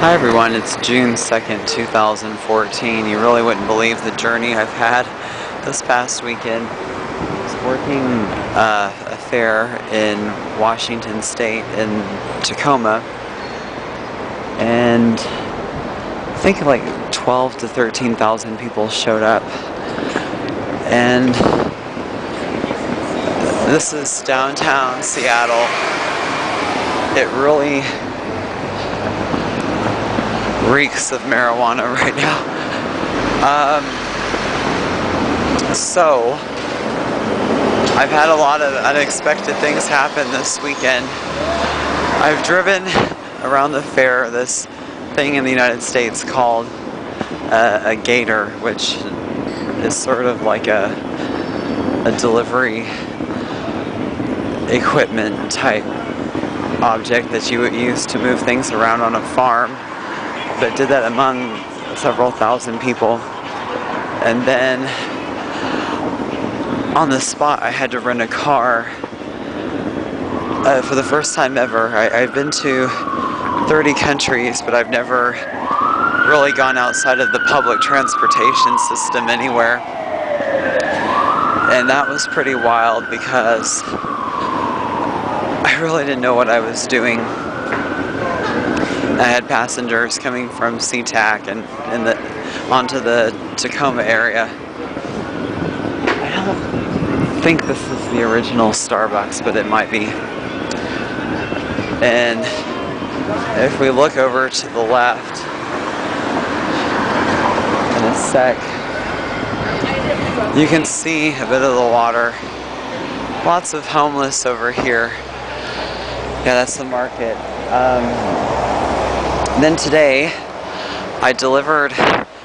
Hi everyone, it's June 2nd, 2014. You really wouldn't believe the journey I've had this past weekend. I was working a fair in Washington State in Tacoma, and I think like 12 to 13,000 people showed up. And this is downtown Seattle. It really reeks of marijuana right now. So I've had a lot of unexpected things happen this weekend. I've driven around the fair, this thing in the United States called a gator, which is sort of like a delivery equipment type object that you would use to move things around on a farm, but did that among several thousand people. And then on the spot I had to rent a car for the first time ever. I've been to 30 countries, but I've never really gone outside of the public transportation system anywhere. And that was pretty wild because I really didn't know what I was doing. I had passengers coming from SeaTac and onto the Tacoma area. I don't think this is the original Starbucks, but it might be. And if we look over to the left in a sec, you can see a bit of the water. Lots of homeless over here. Yeah, that's the market. Then today, I delivered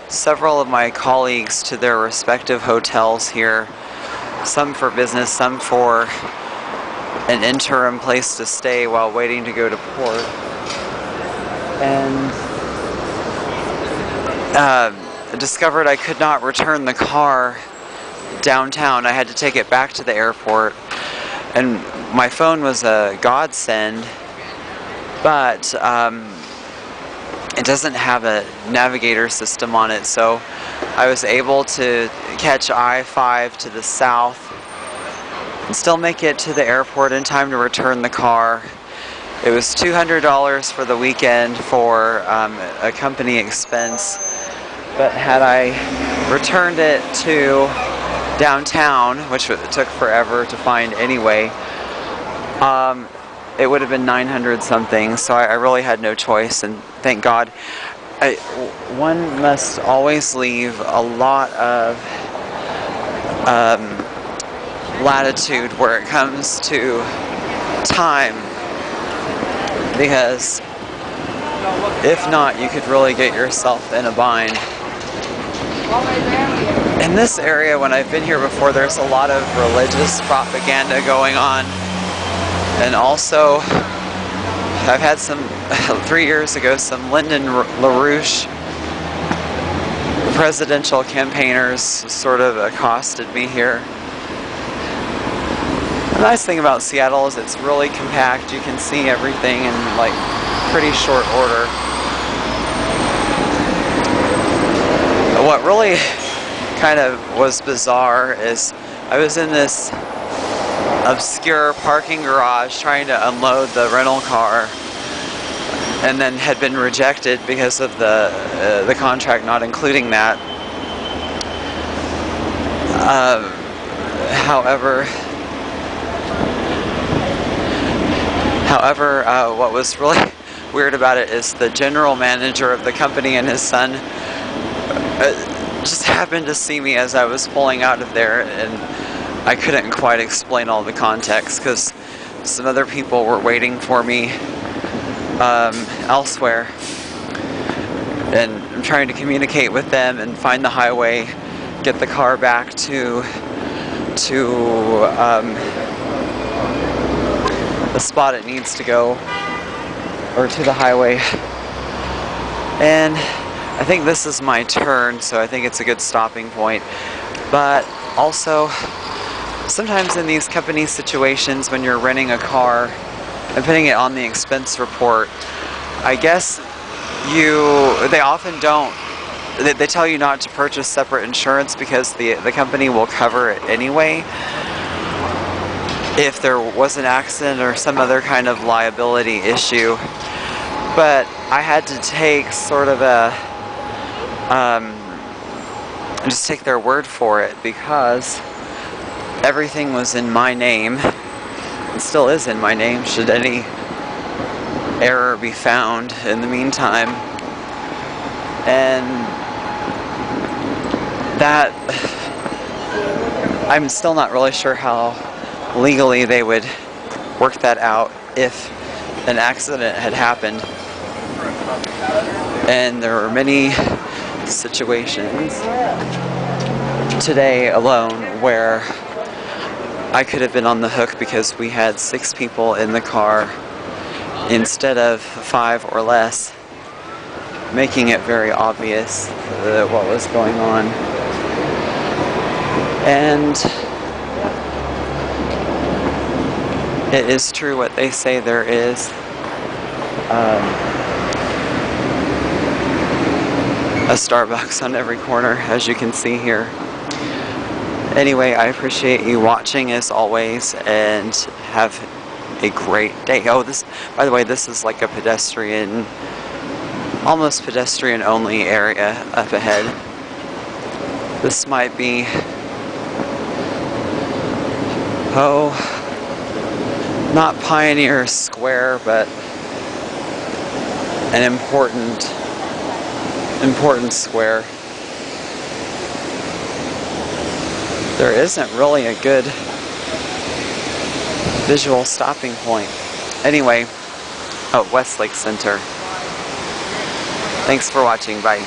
several of my colleagues to their respective hotels here. Some for business, some for an interim place to stay while waiting to go to port. And I discovered I could not return the car downtown. I had to take it back to the airport. And my phone was a godsend, but it doesn't have a navigator system on it, so I was able to catch I-5 to the south and still make it to the airport in time to return the car. It was $200 for the weekend for a company expense, but had I returned it to downtown, which it took forever to find anyway, it would have been 900 something, so I really had no choice, and thank God. One must always leave a lot of latitude where it comes to time, because if not, you could really get yourself in a bind. In this area, when I've been here before, there's a lot of religious propaganda going on. And also, I've had 3 years ago, some Lyndon LaRouche presidential campaigners sort of accosted me here. The nice thing about Seattle is it's really compact. You can see everything in like pretty short order. What really kind of was bizarre is I was in this obscure parking garage trying to unload the rental car, and then had been rejected because of the contract not including that. However, what was really weird about it is the general manager of the company and his son just happened to see me as I was pulling out of there, and I couldn't quite explain all the context because some other people were waiting for me elsewhere, and I'm trying to communicate with them and find the highway, get the car back to the spot it needs to go, or to the highway. And I think this is my turn, so I think it's a good stopping point. But also, sometimes in these company situations, when you're renting a car and putting it on the expense report, I guess they often don't. They tell you not to purchase separate insurance because the company will cover it anyway if there was an accident or some other kind of liability issue. But I had to take sort of a just take their word for it because everything was in my name. It still is in my name should any error be found in the meantime. And that, I'm still not really sure how legally they would work that out if an accident had happened. And there were many situations today alone where I could have been on the hook because we had 6 people in the car instead of 5 or less, making it very obvious what was going on. And it is true what they say there is. A Starbucks on every corner, as you can see here. Anyway, I appreciate you watching as always, and have a great day. Oh, by the way, this is like a pedestrian, almost pedestrian only area up ahead. This might be, not Pioneer Square, but an important square. There isn't really a good visual stopping point. Anyway, Westlake Center. Thanks for watching. Bye.